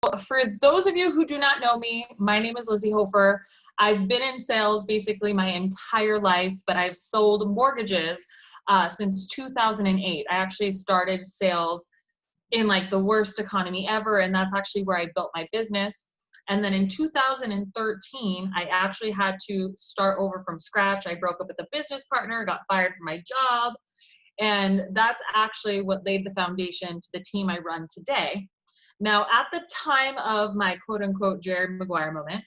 for those of you who do not know me, my name is Lizy Hoeffer. I've been in sales basically my entire life, but I've sold mortgages since 2008. I actually started sales in like the worst economy ever, and that's actually where I built my business. And then in 2013, I actually had to start over from scratch. I broke up with a business partner, got fired from my job, and that's actually what laid the foundation to the team I run today. Now, at the time of my quote unquote Jerry Maguire moment,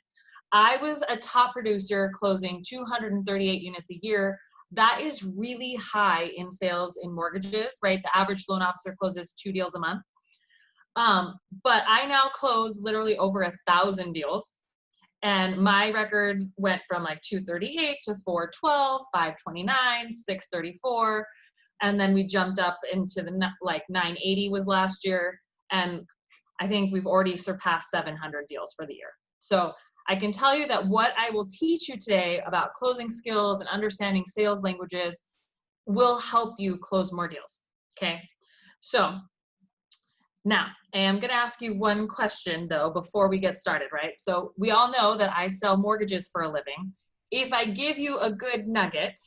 I was a top producer closing 238 units a year. That is really high in sales in mortgages, right? The average loan officer closes 2 deals a month. But I now close literally over 1,000 deals. And my records went from like 238 to 412, 529, 634. And then we jumped up into the like 980 was last year. And I think we've already surpassed 700 deals for the year. So I can tell you that what I will teach you today about closing skills and understanding sales languages will help you close more deals, okay? So now I am gonna ask you one question though before we get started, right? So we all know that I sell mortgages for a living. If I give you a good nugget,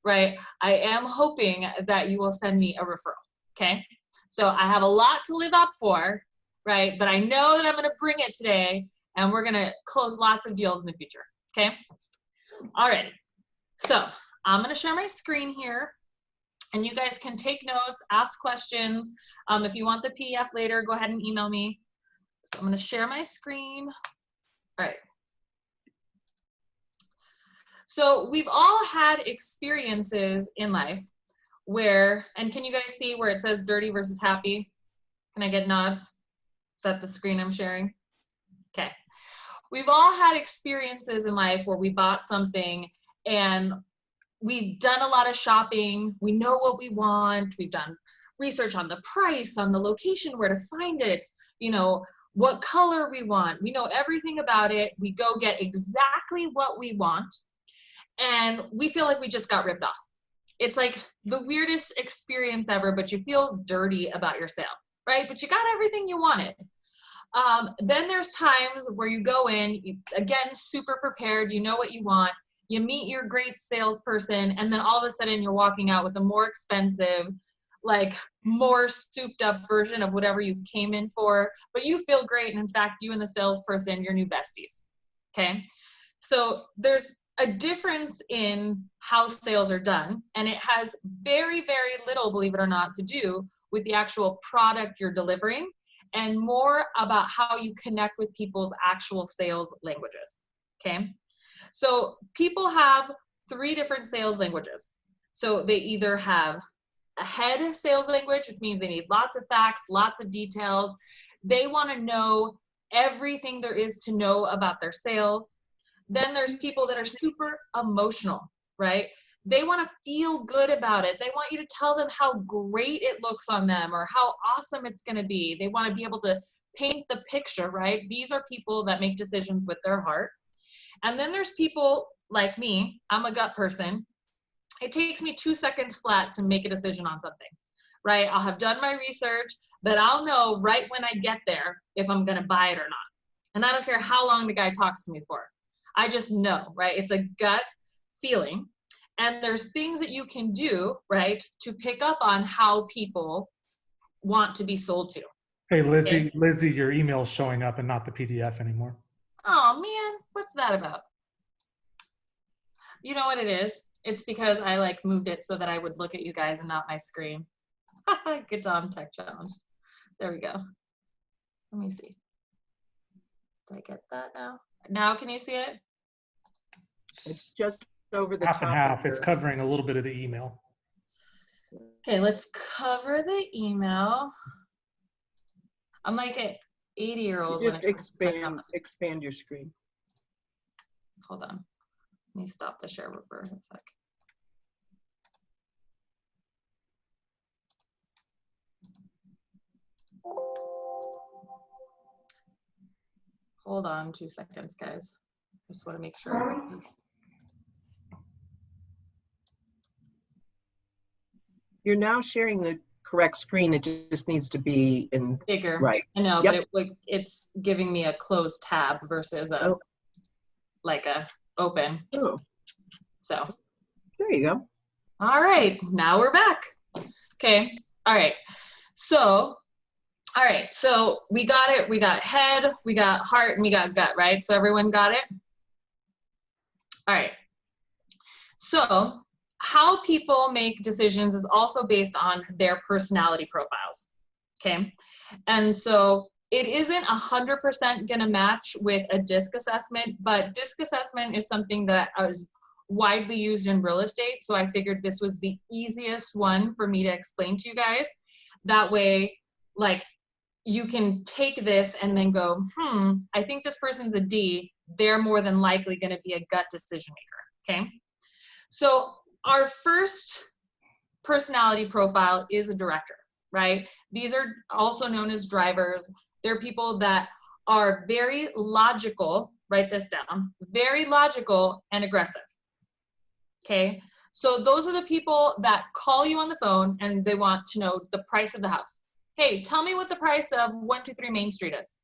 right, I am hoping that you will send me a referral, okay? So I have a lot to live up for, right? But I know that I'm gonna bring it today and we're gonna close lots of deals in the future, okay? All right, so I'm gonna share my screen here and you guys can take notes, ask questions. If you want the PDF later, go ahead and email me. So I'm gonna share my screen. All right. So we've all had experiences in life where, and can you guys see where it says dirty versus happy? Can I get nods? Is that the screen I'm sharing? Okay. We've all had experiences in life where we bought something and we've done a lot of shopping. We know what we want. We've done research on the price, on the location, where to find it, you know, what color we want. We know everything about it. We go get exactly what we want. And we feel like we just got ripped off. It's like the weirdest experience ever, but you feel dirty about your sale, right? But you got everything you wanted. Then there's times where you go in, again, super prepared, you know what you want, you meet your great salesperson, and then all of a sudden you're walking out with a more expensive, like more souped up version of whatever you came in for, but you feel great. And in fact, you and the salesperson, you're new besties, okay? So there's a difference in how sales are done, and it has very, very little, believe it or not, to do with the actual product you're delivering, and more about how you connect with people's actual sales languages, okay? So people have 3 different sales languages. So they either have a head sales language, which means they need lots of facts, lots of details. They want to know everything there is to know about their sales. Then there's people that are super emotional, right? They want to feel good about it. They want you to tell them how great it looks on them or how awesome it's going to be. They want to be able to paint the picture, right? These are people that make decisions with their heart. And then there's people like me. I'm a gut person. It takes me 2 seconds flat to make a decision on something, right? I'll have done my research, but I'll know right when I get there if I'm going to buy it or not. And I don't care how long the guy talks to me for. I just know, right? It's a gut feeling. And there's things that you can do, right, to pick up on how people want to be sold to. Hey, Lizy, okay. Lizy, your email's showing up and not the PDF anymore. Oh man, what's that about? You know what it is? It's because I like moved it so that I would look at you guys and not my screen. Good job, tech challenge. There we go. Let me see. Did I get that now? Now can you see it? It's just over the half top. And half. It's covering a little bit of the email. Okay, let's cover the email. I'm like an 80-year-old. Just expand your screen. Hold on. Let me stop the share for a sec. Hold on 2 seconds, guys. I just want to make sure I get this. You're now sharing correct screen. It just needs to be in, Bigger. right. I know, Yep. but it's giving me a closed tab versus a Oh. like a open. Oh, So, there you go. all right, now we're back. Okay, all right. So, we got it. We got head, we got heart, and we got gut, right? So everyone got it? All right. So how people make decisions is also based on their personality profiles, okay? And so it isn't 100% gonna match with a DISC assessment, but DISC assessment is something that is widely used in real estate. So I figured this was the easiest one for me to explain to you guys. That way, like, you can take this and then go, I think this person's a D. They're more than likely gonna be a gut decision maker, okay? So our first personality profile is a director, right? These are also known as drivers. They're people that are very logical, write this down, very logical and aggressive, okay? So those are the people that call you on the phone and they want to know the price of the house. Hey, tell me what the price of 123 Main Street is,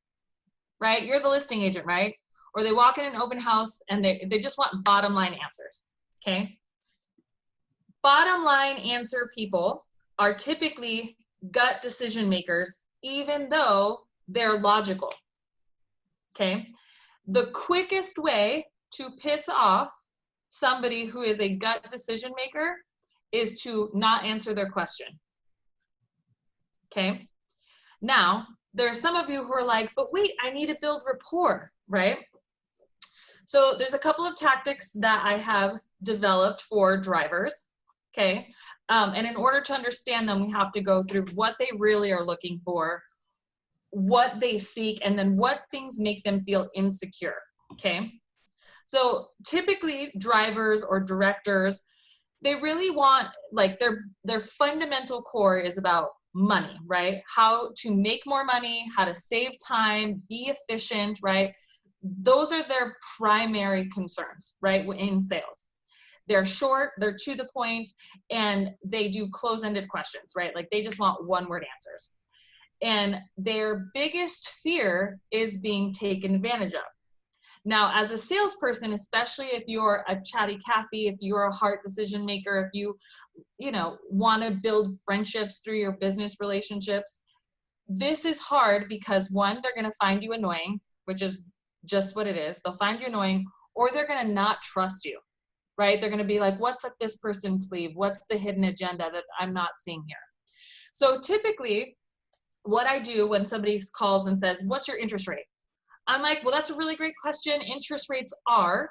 right? You're the listing agent, right? Or they walk in an open house and they just want bottom line answers, okay? Bottom line answer people are typically gut decision makers, even though they're logical, okay? The quickest way to piss off somebody who is a gut decision maker is to not answer their question, okay? Now, there are some of you who are like, but wait, I need to build rapport, right? So there's a couple of tactics that I have developed for drivers, okay? And in order to understand them, we have to go through what they really are looking for, what they seek, and then what things make them feel insecure, okay? So typically drivers or directors, they really want, like, their fundamental core is about money, right? How to make more money, how to save time, be efficient, right? Those are their primary concerns, right, in sales. They're short, they're to the point, and they do close-ended questions, right? Like, they just want one-word answers. And their biggest fear is being taken advantage of. Now, as a salesperson, especially if you're a chatty Cathy, if you're a heart decision maker, if you want to build friendships through your business relationships, this is hard because, one, they're going to find you annoying, which is just what it is. They'll find you annoying, or they're going to not trust you, right? They're going to be like, what's up this person's sleeve? What's the hidden agenda that I'm not seeing here? So typically, what I do when somebody calls and says, what's your interest rate? I'm like, well, that's a really great question. Interest rates are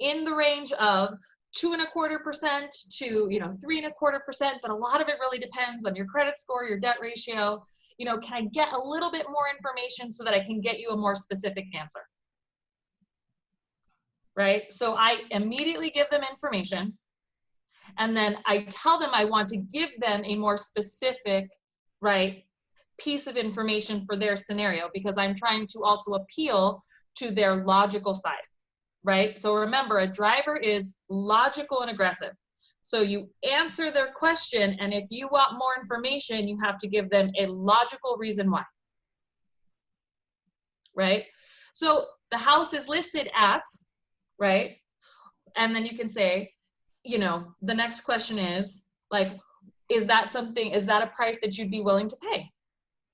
in the range of 2.25% to 3.25%, but a lot of it really depends on your credit score, your debt ratio. Can I get a little bit more information so that I can get you a more specific answer? Right? So I immediately give them information, and then I tell them I want to give them a more specific, right, piece of information for their scenario, because I'm trying to also appeal to their logical side, right? So remember, a driver is logical and aggressive. So you answer their question, and if you want more information, you have to give them a logical reason why, right? So the house is listed at, right? And then you can say, the next question is, like, is that a price that you'd be willing to pay,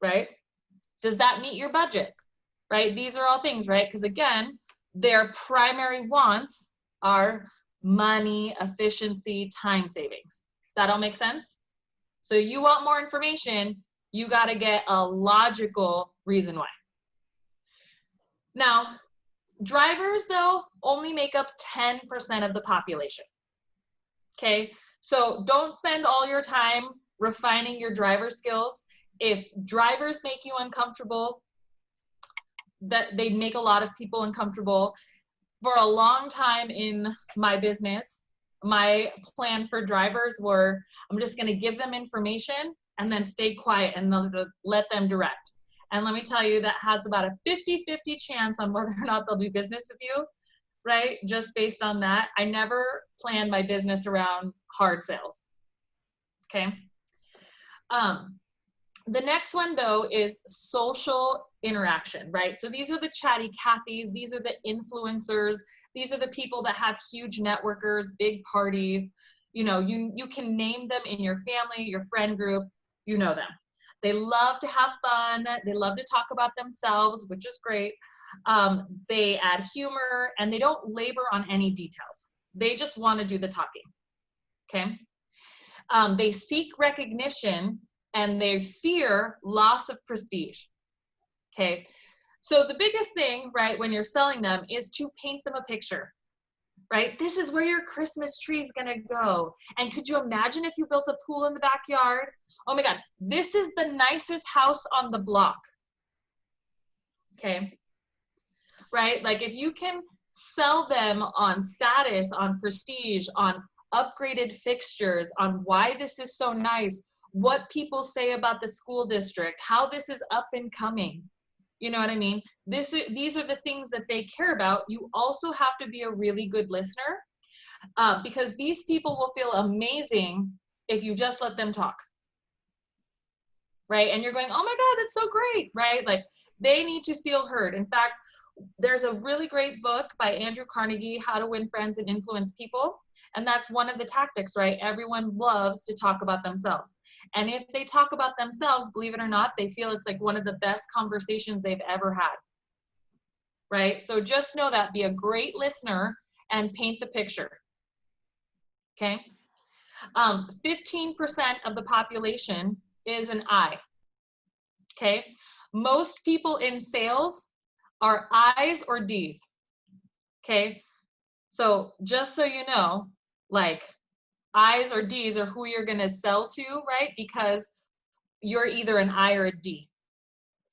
right? Does that meet your budget, right? These are all things, right? Because again, their primary wants are money, efficiency, time savings. Does that all make sense? So you want more information, you got to get a logical reason why. Now, drivers, though, only make up 10% of the population. Okay, so don't spend all your time refining your driver skills. If drivers make you uncomfortable, that they make a lot of people uncomfortable. For a long time in my business, my plan for drivers were, I'm just going to give them information and then stay quiet and let them direct. And let me tell you, that has about a 50-50 chance on whether or not they'll do business with you, right? Just based on that. I never planned my business around hard sales, okay? The next one though is social interaction, right? So these are the chatty Cathys, these are the influencers, these are the people that have huge networkers, big parties. You know, you can name them in your family, your friend group, you know them. They love to have fun, they love to talk about themselves, which is great. They add humor and they don't labor on any details. They just want to do the talking, okay? They seek recognition and they fear loss of prestige, okay? So the biggest thing, right, when you're selling them is to paint them a picture, right? This is where your Christmas tree is gonna go. And could you imagine if you built a pool in the backyard? Oh my God, this is the nicest house on the block, okay? Right, like if you can sell them on status, on prestige, on upgraded fixtures, on why this is so nice, what people say about the school district, how this is up and coming. You know what I mean? These are the things that they care about. You also have to be a really good listener because these people will feel amazing if you just let them talk. Right? And you're going, oh my God, that's so great, right? Like they need to feel heard. In fact, there's a really great book by Andrew Carnegie, How to Win Friends and Influence People. And that's one of the tactics, right? Everyone loves to talk about themselves. And if they talk about themselves, believe it or not, they feel it's like one of the best conversations they've ever had, right? So just know that, be a great listener and paint the picture, okay? 15% of the population is an I, okay? Most people in sales are I's or D's, okay? So just so you know, like I's or D's are who you're gonna sell to, right? Because you're either an I or a D,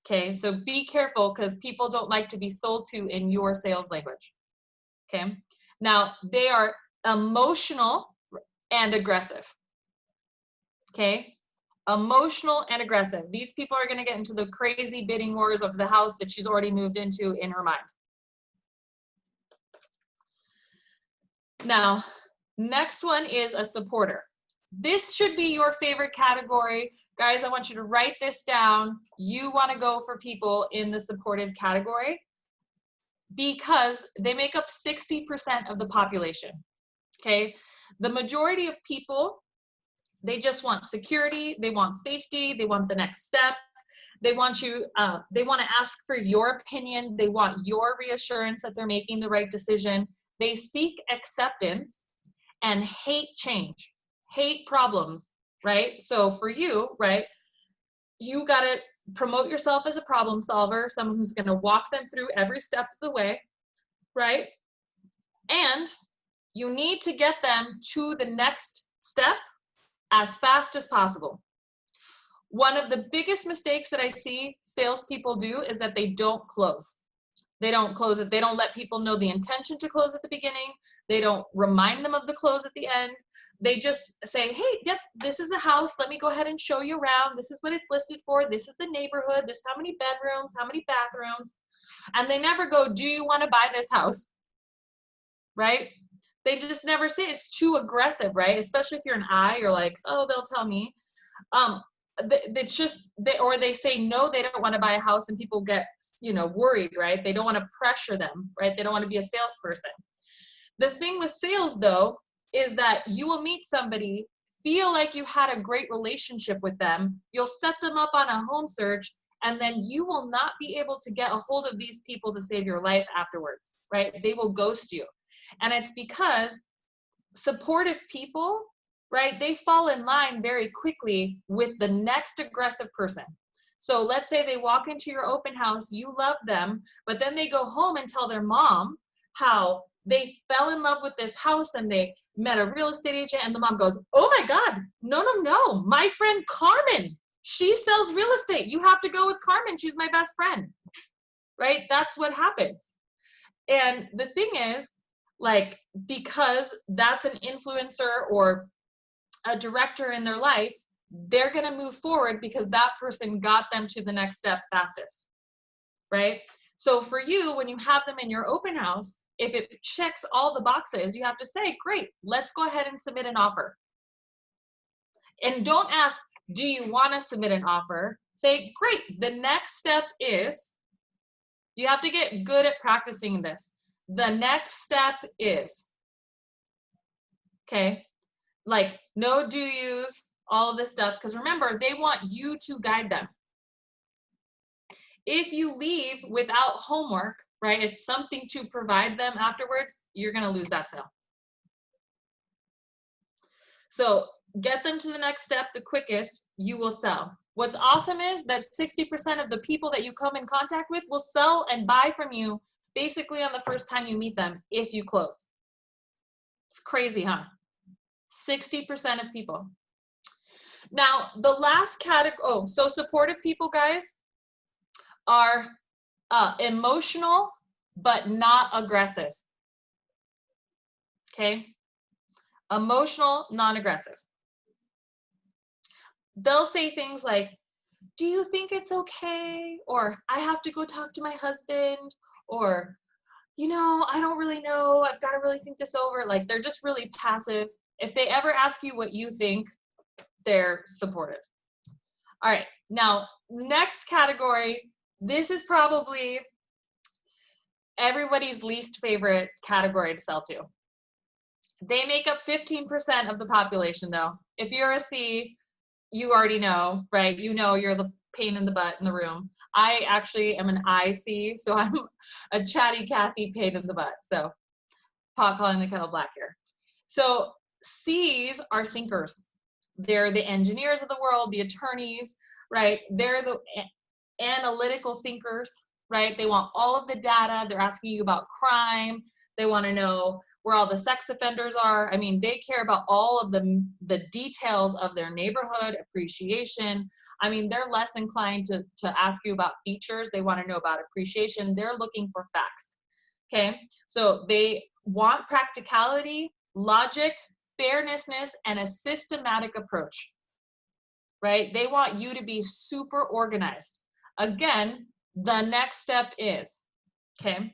okay? So be careful because people don't like to be sold to in your sales language, okay? Now, they are emotional and aggressive, okay? Emotional and aggressive. These people are gonna get into the crazy bidding wars of the house that she's already moved into in her mind. Now, next one is a supporter. This should be your favorite category. Guys, I want you to write this down. You want to go for people in the supportive category because they make up 60% of the population, okay? The majority of people, they just want security, they want safety, they want the next step. They want you, they want to ask for your opinion. They want your reassurance that they're making the right decision. They seek acceptance and hate change, hate problems, right? So for you, right, you got to promote yourself as a problem solver, someone who's going to walk them through every step of the way, right? And you need to get them to the next step as fast as possible. One of the biggest mistakes that I see salespeople do is that they don't close. They don't close it. They don't let people know the intention to close at the beginning. They don't remind them of the close at the end. They just say, hey, yep, this is the house. Let me go ahead and show you around. This is what it's listed for. This is the neighborhood. This is how many bedrooms, how many bathrooms. And they never go, do you want to buy this house? Right? They just never say it. It's too aggressive, right? Especially if you're an I, you're like, oh, they'll tell me. It's just, or they say no, they don't want to buy a house and people get, you know, worried, right? They don't want to pressure them, right? They don't want to be a salesperson. The thing with sales though, is that you will meet somebody, feel like you had a great relationship with them, you'll set them up on a home search, and then you will not be able to get a hold of these people to save your life afterwards, right? They will ghost you. And it's because supportive people, right, they fall in line very quickly with the next aggressive person. So let's say they walk into your open house, you love them, but then they go home and tell their mom how they fell in love with this house and they met a real estate agent, and the mom goes, oh my God, no, my friend Carmen, she sells real estate. You have to go with Carmen. She's my best friend, right? That's what happens. And the thing is, like, because that's an influencer or a director in their life, they're going to move forward because that person got them to the next step fastest, right? So for you, when you have them in your open house, if it checks all the boxes, you have to say, great, let's go ahead and submit an offer. And don't ask, Do you want to submit an offer? Say, great, the next step is, you have to get good at practicing this. The next step is, okay, like no do yous, all of this stuff, because remember, they want you to guide them. If you leave without homework, right, if something to provide them afterwards, you're going to lose that sale. So get them to the next step the quickest, you will sell. What's awesome is that 60% of the people that you come in contact with will sell and buy from you basically on the first time you meet them if you close. It's crazy, huh? 60% of people. Now, the last category, so supportive people, guys, are emotional but not aggressive. Okay? Emotional, non-aggressive. They'll say things like, do you think it's okay? Or I have to go talk to my husband. Or, you know, I don't really know. I've got to really think this over. Like, they're just really passive. If they ever ask you what you think, they're supportive. All right, now, next category. This is probably everybody's least favorite category to sell to. They make up 15% of the population, though. If you're a C, you already know, right? You know you're the pain in the butt in the room. I actually am an IC, so I'm a chatty Cathy pain in the butt. So pot calling the kettle black here. So C's are thinkers. They're the engineers of the world, the attorneys, right? They're the analytical thinkers, right? They want all of the data. They're asking you about crime. They want to know where all the sex offenders are. I mean, they care about all of the details of their neighborhood, appreciation. I mean, they're less inclined to ask you about features. They want to know about appreciation. They're looking for facts, okay? So they want practicality, logic, fairnessness, and a systematic approach, right? They want you to be super organized. Again, the next step is, okay?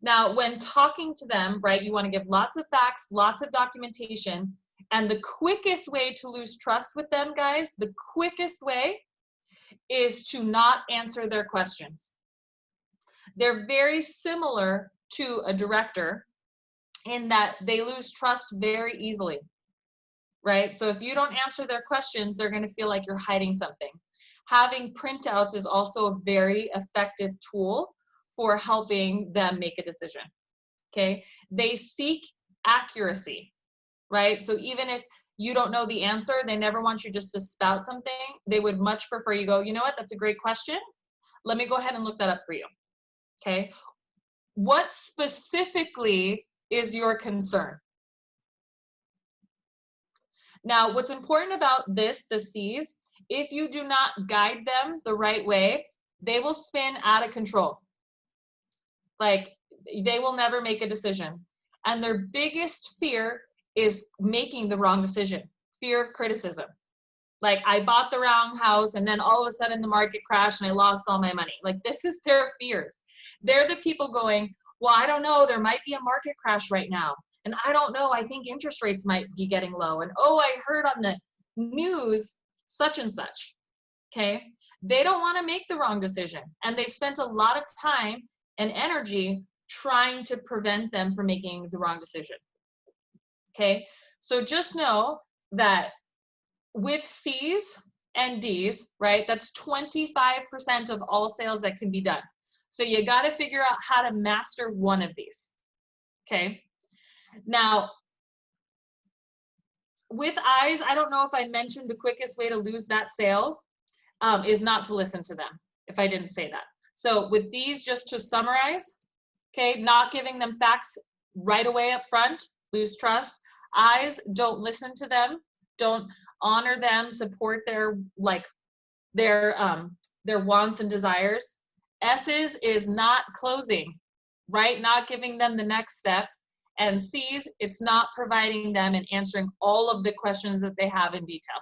Now, when talking to them, right, you want to give lots of facts, lots of documentation, and the quickest way to lose trust with them, guys, the quickest way is to not answer their questions. They're very similar to a director in that they lose trust very easily, right? So if you don't answer their questions, they're going to feel like you're hiding something. Having printouts is also a very effective tool for helping them make a decision, okay? They seek accuracy, right? So even if you don't know the answer, they never want you just to spout something. They would much prefer you go, you know what, that's a great question. Let me go ahead and look that up for you, okay? What specifically is your concern? Now, what's important about this, the C's, if you do not guide them the right way, they will spin out of control. Like, they will never make a decision. And their biggest fear is making the wrong decision. Fear of criticism. Like, I bought the wrong house and then all of a sudden the market crashed and I lost all my money. Like, this is their fears. They're the people going, well, I don't know, there might be a market crash right now. And I don't know, I think interest rates might be getting low. And oh, I heard on the news such and such, okay? They don't want to make the wrong decision. And they've spent a lot of time and energy trying to prevent them from making the wrong decision, okay? So just know that with C's and D's, right, that's 25% of all sales that can be done. So you got to figure out how to master one of these, okay? Now, with I's, I don't know if I mentioned the quickest way to lose that sale is not to listen to them, if I didn't say that. So with D's, just to summarize, okay, not giving them facts right away up front, lose trust. I's, don't listen to them, don't honor them, support their wants and desires. S's is not closing, right? Not giving them the next step. And C's, it's not providing them and answering all of the questions that they have in detail.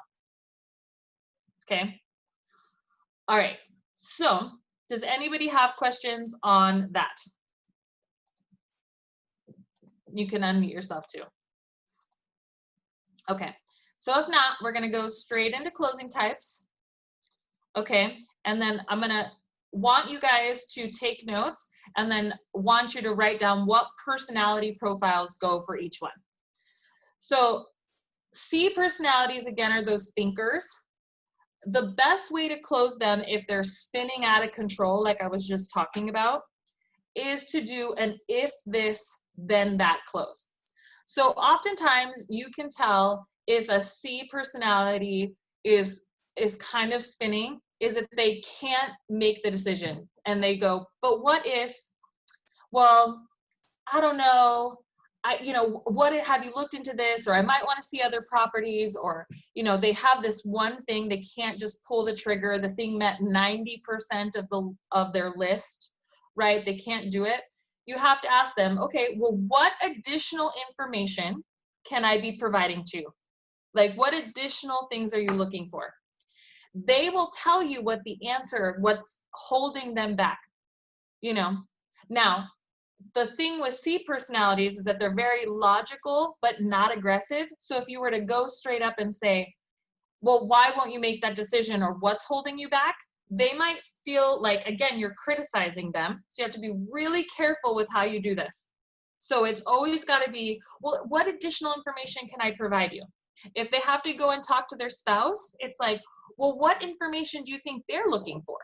Okay. All right. So does anybody have questions on that? You can unmute yourself too. Okay. So if not, we're gonna go straight into closing types. Okay, and then I'm gonna want you guys to take notes and then want you to write down what personality profiles go for each one. So C personalities, again, are those thinkers. The best way to close them if they're spinning out of control, like I was just talking about, is to do an if this, then that close. So oftentimes you can tell if a C personality is kind of spinning, is if they can't make the decision and they go, but what if, well, I don't know, what have you looked into this, or I might want to see other properties, or they have this one thing they can't just pull the trigger. The thing met 90% of their list, right? They can't do it. You have to ask them, okay, well, what additional information can I be providing to you? Like, what additional things are you looking for? They will tell you what the answer, what's holding them back. Now, the thing with C personalities is that they're very logical, but not aggressive. So if you were to go straight up and say, well, why won't you make that decision, or what's holding you back? They might feel like, again, you're criticizing them. So you have to be really careful with how you do this. So it's always got to be, well, what additional information can I provide you? If they have to go and talk to their spouse, it's like, well, what information do you think they're looking for?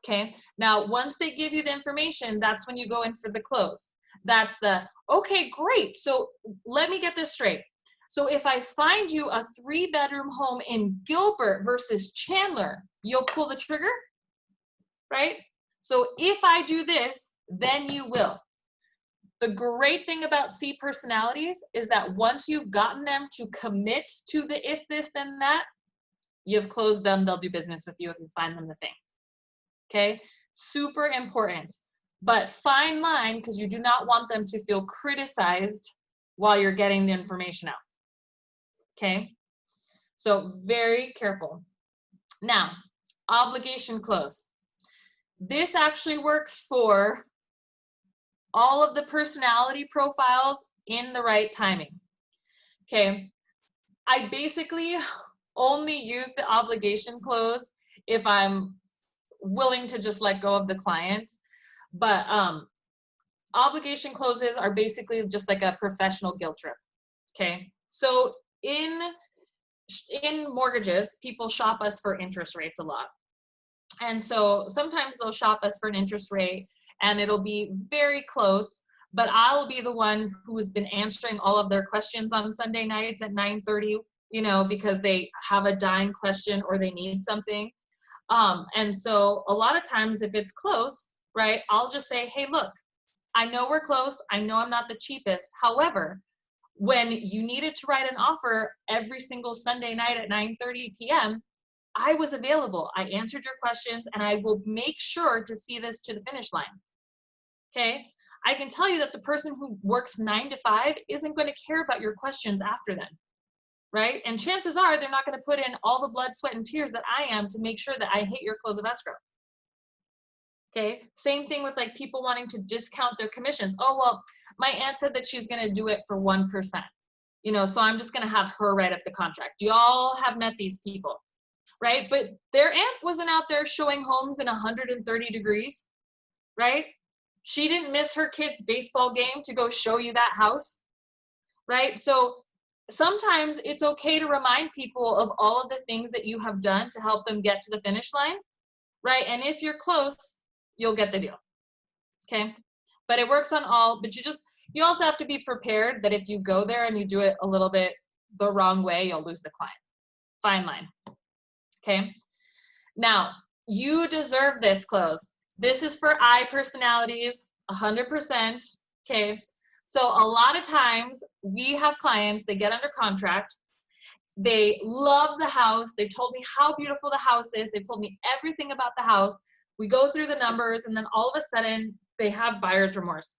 Okay, now once they give you the information, that's when you go in for the close. That's the, okay, great. So let me get this straight. So if I find you a 3-bedroom home in Gilbert versus Chandler, you'll pull the trigger, right? So if I do this, then you will. The great thing about C personalities is that once you've gotten them to commit to the if this, then that, you've closed them. They'll do business with you if you find them the thing. Okay, super important, but fine line, because you do not want them to feel criticized while you're getting the information out. Okay, so very careful. Now, obligation close. This actually works for all of the personality profiles in the right timing. Okay, I basically only use the obligation close if I'm willing to just let go of the client. But obligation closes are basically just like a professional guilt trip. Okay, so in mortgages, people shop us for interest rates a lot. And so sometimes they'll shop us for an interest rate and it'll be very close, but I'll be the one who's been answering all of their questions on Sunday nights at 9:30, because they have a dying question or they need something. And so a lot of times if it's close, right, I'll just say, hey, look, I know we're close. I know I'm not the cheapest. However, when you needed to write an offer every single Sunday night at 9:30 p.m., I was available. I answered your questions and I will make sure to see this to the finish line. Okay. I can tell you that the person who works 9 to 5 isn't going to care about your questions after then. Right? And chances are they're not going to put in all the blood, sweat, and tears that I am to make sure that I hit your close of escrow. Okay, same thing with like people wanting to discount their commissions. Oh, well, my aunt said that she's going to do it for 1%, so I'm just going to have her write up the contract. Y'all have met these people, right? But their aunt wasn't out there showing homes in 130 degrees, right? She didn't miss her kid's baseball game to go show you that house, right? So sometimes it's okay to remind people of all of the things that you have done to help them get to the finish line, right? And if you're close, you'll get the deal, okay? But it works on all, but you also have to be prepared that if you go there and you do it a little bit the wrong way, you'll lose the client. Fine line, okay? Now, you deserve this close. This is for I personalities, 100%, okay? So a lot of times we have clients, they get under contract, they love the house, they told me how beautiful the house is, they told me everything about the house, we go through the numbers, and then all of a sudden they have buyer's remorse.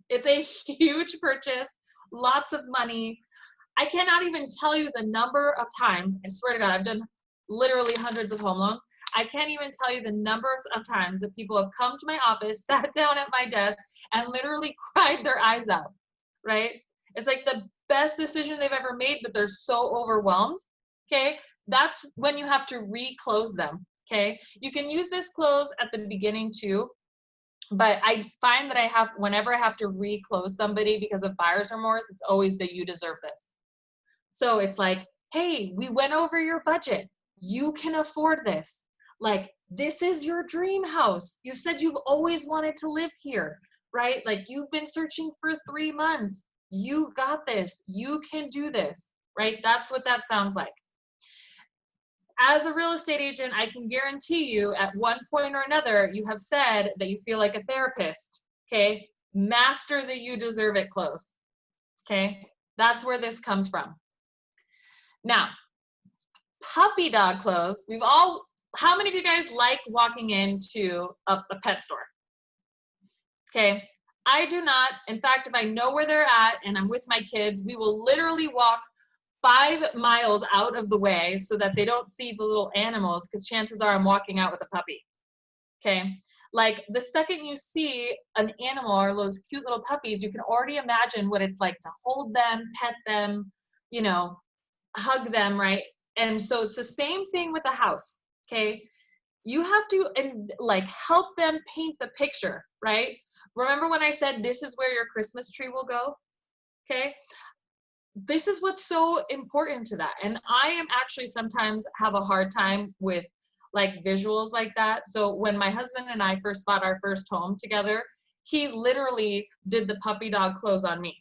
It's a huge purchase, lots of money. I cannot even tell you the number of times, I swear to God, I've done literally hundreds of home loans. I can't even tell you the numbers of times that people have come to my office, sat down at my desk, and literally cried their eyes out, right? It's like the best decision they've ever made, but they're so overwhelmed. okay? That's when you have to reclose them, okay? You can use this close at the beginning too, but I find that whenever I have to reclose somebody because of buyer's remorse, it's always the "you deserve this." So it's like, hey, we went over your budget. You can afford this. Like, this is your dream house. You said you've always wanted to live here, right? Like, you've been searching for 3 months. You got this. You can do this, right? That's what that sounds like. As a real estate agent, I can guarantee you at one point or another, you have said that you feel like a therapist, okay? Master the "you deserve it" close, okay? That's where this comes from. Now, puppy dog clothes. How many of you guys like walking into a pet store? Okay, I do not. In fact, if I know where they're at and I'm with my kids, we will literally walk 5 miles out of the way so that they don't see the little animals, because chances are I'm walking out with a puppy. Okay, like the second you see an animal or those cute little puppies, you can already imagine what it's like to hold them, pet them, you know, hug them, right? And so it's the same thing with the house, okay? You have to like help them paint the picture, right? Remember when I said this is where your Christmas tree will go? Okay? This is what's so important to that. And I am actually sometimes have a hard time with like visuals like that. So when my husband and I first bought our first home together, he literally did the puppy dog clothes on me.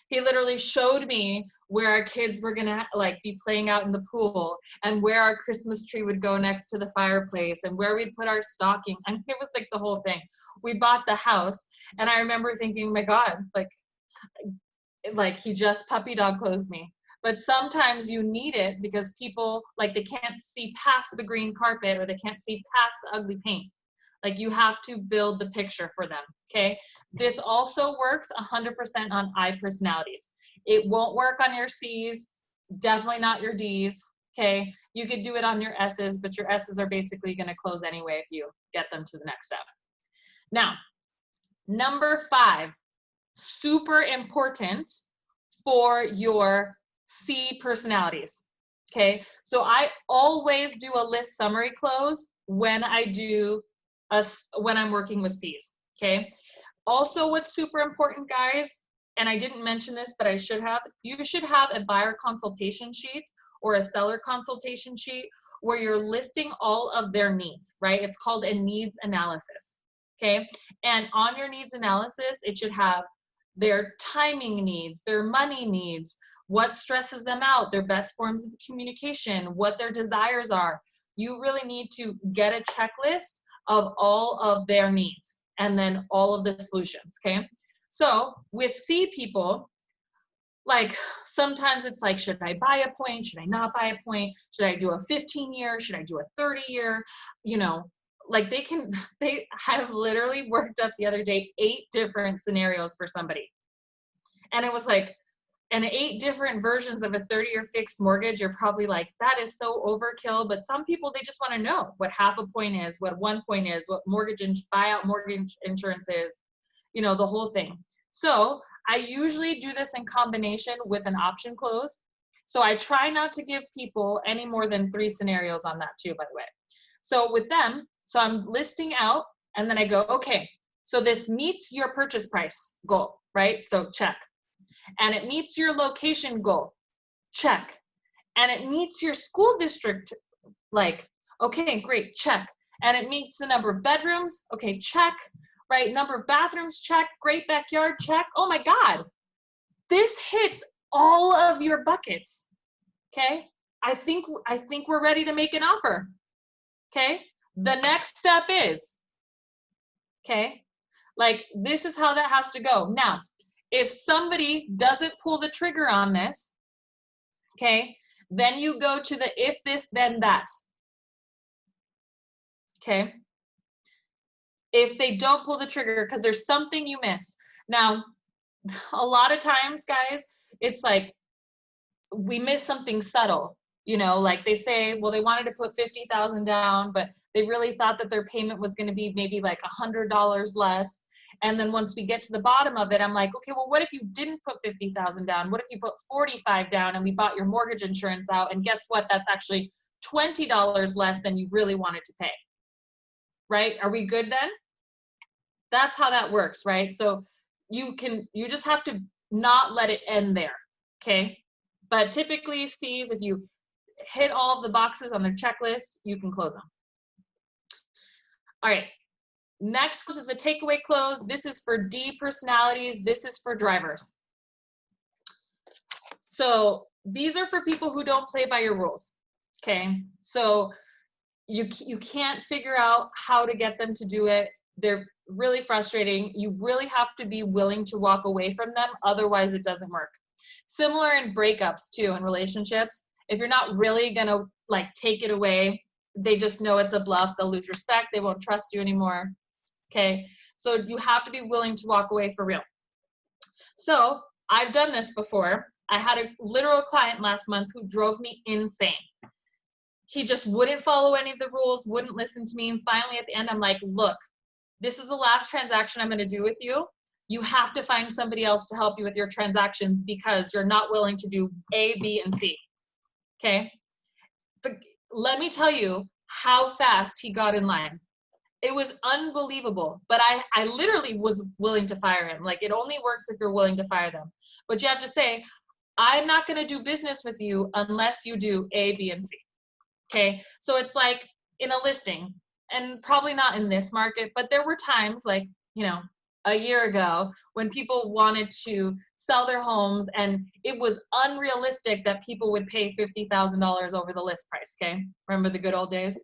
He literally showed me where our kids were gonna like be playing out in the pool, and where our Christmas tree would go next to the fireplace, and where we'd put our stocking. I mean, it was like the whole thing. We bought the house, and I remember thinking, my God, like he just puppy dog closed me. But sometimes you need it because people, like, they can't see past the green carpet, or they can't see past the ugly paint. Like, you have to build the picture for them, okay? This also works 100% on I personalities. It won't work on your C's, definitely not your D's, okay? You could do it on your S's, but your S's are basically gonna close anyway if you get them to the next step. Now, number 5, super important for your C personalities, okay? So I always do a list summary close when I'm working with C's, okay? Also, what's super important, guys, and I didn't mention this, but I should have, you should have a buyer consultation sheet or a seller consultation sheet where you're listing all of their needs, right? It's called a needs analysis, okay? And on your needs analysis, it should have their timing needs, their money needs, what stresses them out, their best forms of communication, what their desires are. You really need to get a checklist of all of their needs and then all of the solutions, okay? So with C people, like sometimes it's like, should I buy a point? Should I not buy a point? Should I do a 15-year? Should I do a 30-year? You know, like they have literally worked up the other day 8 different scenarios for somebody. And it was like, and 8 different versions of a 30-year fixed mortgage. You're probably like, that is so overkill. But some people, they just want to know what half a point is, what 1 point is, what buyout mortgage insurance is, you know, the whole thing. So I usually do this in combination with an option close. So I try not to give people any more than 3 scenarios on that too, by the way. So with them, so I'm listing out, and then I go, okay, so this meets your purchase price goal, right? So check. And it meets your location goal, check. And it meets your school district, like, okay, great, check. And it meets the number of bedrooms, okay, check. Right, number of bathrooms, check. Great backyard, check. Oh my God, this hits all of your buckets, okay? I think we're ready to make an offer, okay? The next step is, okay, like this is how that has to go. Now, if somebody doesn't pull the trigger on this, okay, then you go to the if this, then that, okay? If they don't pull the trigger because there's something you missed. Now, a lot of times, guys, it's like we miss something subtle. You know, like they say, well, they wanted to put 50,000 down, but they really thought that their payment was going to be maybe like $100 less. And then once we get to the bottom of it, I'm like, okay, well, what if you didn't put 50,000 down? What if you put 45 down and we bought your mortgage insurance out? And guess what? That's actually $20 less than you really wanted to pay, right? Are we good then? That's how that works, right? So you just have to not let it end there, okay? But typically C's, if you hit all of the boxes on their checklist, you can close them. All right, next is a takeaway close. This is for D personalities. This is for drivers. So these are for people who don't play by your rules, okay? So you can't figure out how to get them to do it. They're really frustrating. You really have to be willing to walk away from them, otherwise it doesn't work. Similar in breakups too, in relationships. If you're not really gonna like take it away, they just know it's a bluff, they'll lose respect, they won't trust you anymore, okay? So you have to be willing to walk away for real. So I've done this before. I had a literal client last month who drove me insane. He just wouldn't follow any of the rules, wouldn't listen to me. And finally at the end, I'm like, look, this is the last transaction I'm gonna do with you. You have to find somebody else to help you with your transactions because you're not willing to do A, B, and C, okay? But let me tell you how fast he got in line. It was unbelievable, but I literally was willing to fire him. Like, it only works if you're willing to fire them. But you have to say, I'm not gonna do business with you unless you do A, B, and C. Okay, so it's like in a listing, and probably not in this market, but there were times like, you know, a year ago when people wanted to sell their homes and it was unrealistic that people would pay $50,000 over the list price, okay? Remember the good old days?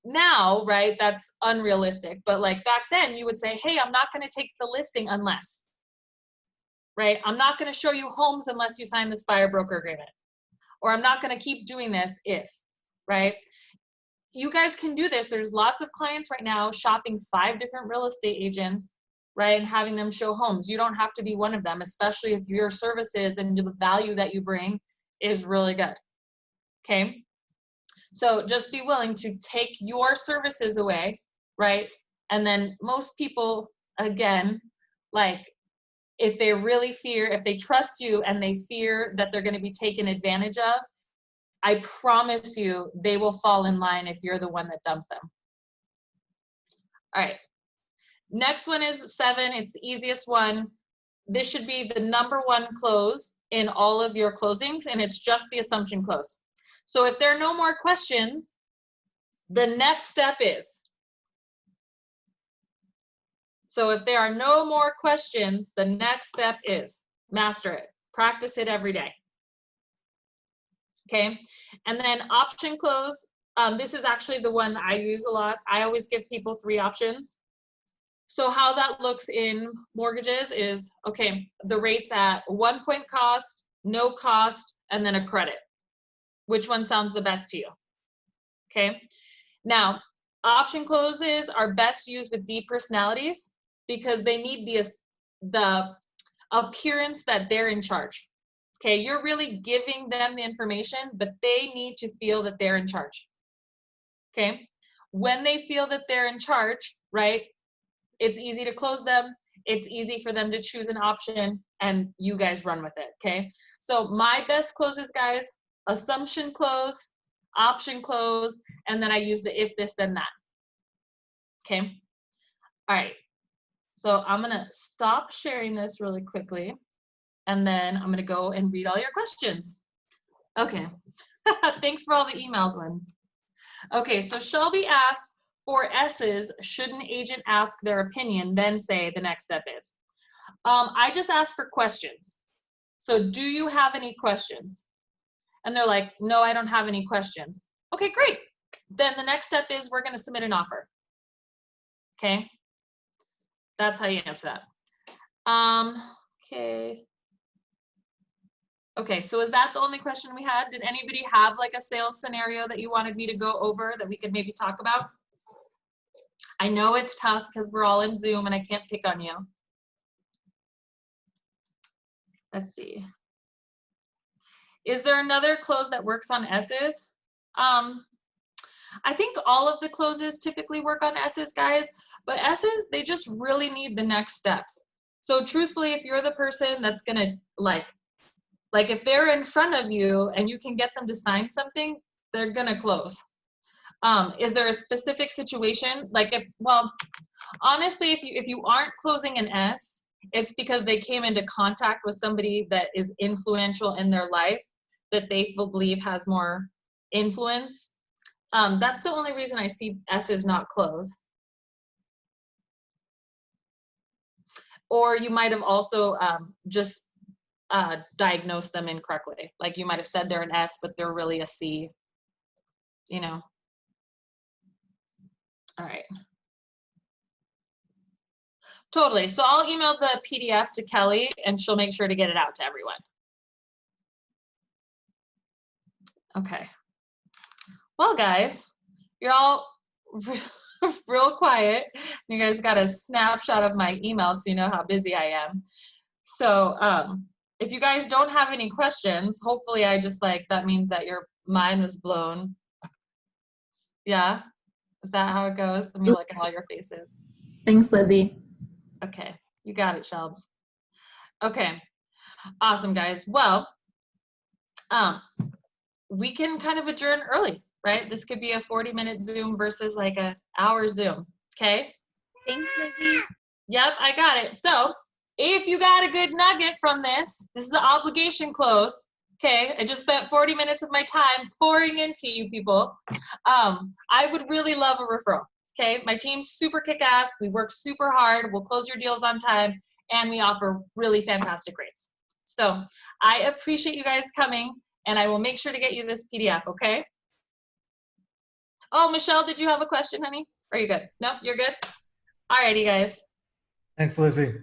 Now, right, that's unrealistic, but like back then you would say, hey, I'm not gonna take the listing unless, right? I'm not gonna show you homes unless you sign this buyer broker agreement. Or I'm not gonna keep doing this if, right? You guys can do this. There's lots of clients right now shopping 5 different real estate agents, right? And having them show homes. You don't have to be one of them, especially if your services and the value that you bring is really good, okay? So just be willing to take your services away, right? And then most people, again, like if they really fear, if they trust you and they fear that they're gonna be taken advantage of, I promise you they will fall in line if you're the one that dumps them. All right, next one is 7. It's the easiest one. This should be the #1 close in all of your closings, and it's just the assumption close. So if there are no more questions, the next step is, so if there are no more questions, the next step is master it, practice it every day. Okay, and then option close. This is actually the one I use a lot. I always give people 3 options. So how that looks in mortgages is, okay, the rate's at 1 point cost, no cost, and then a credit. Which one sounds the best to you? Okay, now option closes are best used with D personalities because they need the appearance that they're in charge. Okay, you're really giving them the information, but they need to feel that they're in charge. Okay, when they feel that they're in charge, right, it's easy to close them. It's easy for them to choose an option and you guys run with it, okay? So my best closes, guys, assumption close, option close, and then I use the if this, then that, okay? All right, so I'm gonna stop sharing this really quickly. And then I'm gonna go and read all your questions. Okay, thanks for all the emails ones. Okay, so Shelby asked, for S's, should an agent ask their opinion, then say the next step is? I just asked for questions. So do you have any questions? And they're like, no, I don't have any questions. Okay, great. Then the next step is we're gonna submit an offer. Okay, that's how you answer that. Okay. Okay, so is that the only question we had? Did anybody have like a sales scenario that you wanted me to go over that we could maybe talk about? I know it's tough because we're all in Zoom and I can't pick on you. Let's see. Is there another close that works on S's? I think all of the closes typically work on S's, guys, but S's, they just really need the next step. So truthfully, if you're the person that's gonna like if they're in front of you and you can get them to sign something, they're gonna close. Is there a specific situation? Like well, honestly, if you aren't closing an S, it's because they came into contact with somebody that is influential in their life that they believe has more influence. That's the only reason I see S's not close. Or you might have also just diagnosed them incorrectly. Like you might have said they're an S, but they're really a C, you know. All right. Totally. So I'll email the PDF to Kelly and she'll make sure to get it out to everyone. Okay. Well, guys, you're all real quiet. You guys got a snapshot of my email so you know how busy I am. So if you guys don't have any questions, hopefully I just that means that your mind was blown. Yeah? Is that how it goes? Let me look at all your faces. Thanks, Lizzie. Okay, you got it, Shelbs. Okay, awesome, guys. Well, we can kind of adjourn early, right? This could be a 40-minute Zoom versus like an hour Zoom, okay? Thanks, Lizzie. Yep, I got it. So if you got a good nugget from this, this is the obligation close. Okay, I just spent 40 minutes of my time pouring into you people. I would really love a referral. Okay, my team's super kick-ass. We work super hard. We'll close your deals on time, and we offer really fantastic rates. So I appreciate you guys coming, and I will make sure to get you this PDF, okay? Oh, Michelle, did you have a question, honey? Are you good? No, you're good? All righty, guys. Thanks, Lizzie.